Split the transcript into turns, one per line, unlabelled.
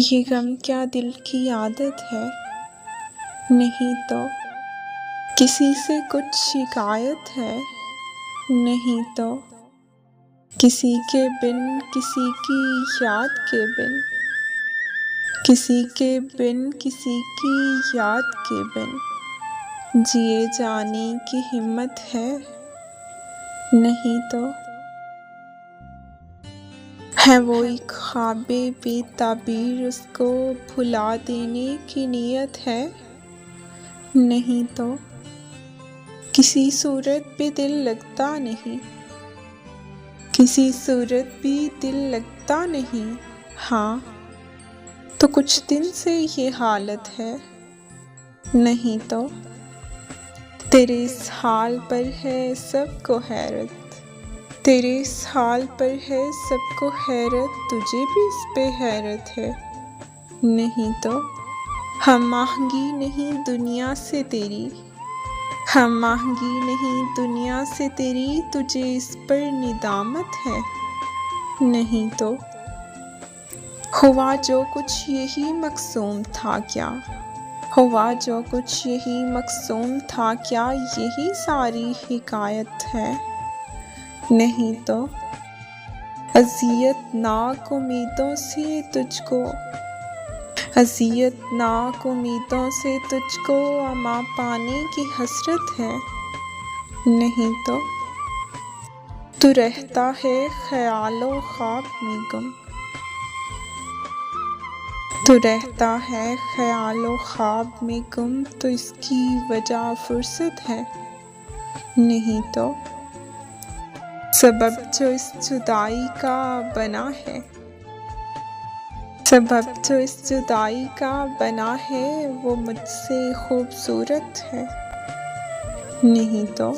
ये गम क्या दिल की आदत है? नहीं तो किसी से कुछ शिकायत है? नहीं तो किसी के बिन, किसी की याद के बिन, किसी के बिन, किसी की याद के बिन जिए जाने की हिम्मत है? नहीं तो है वो एक ख्वाबे बेताबीर, उसको भुला देने की नीयत है? नहीं तो किसी सूरत पे दिल लगता नहीं, किसी सूरत भी दिल लगता नहीं। हाँ तो कुछ दिन से ये हालत है। नहीं तो तेरे इस हाल पर है सबको हैरत, तेरे इस हाल पर है सबको हैरत, तुझे भी इस पे हैरत है? नहीं तो हम महंगी नहीं दुनिया से तेरी, हम महंगी नहीं दुनिया से तेरी, तुझे इस पर निदामत है? नहीं तो हुआ जो कुछ यही मकसूम था क्या, हुआ जो कुछ यही मकसूम था क्या, यही सारी हिकायत है? नहीं तो अज़ियत नाक उम्मीदों से तुझको, अज़ियत नाक उम्मीदों से तुझको अमा पाने की हसरत है? नहीं तो तू रहता है ख्यालो ख्वाब में गुम, तू रहता है ख्यालो ख्वाब में गुम, तो इसकी वजह फुर्सत है? नहीं तो सबब जो इस जुदाई का बना है, सबब जो इस जुदाई का बना है, वो मुझसे खूबसूरत है? नहीं तो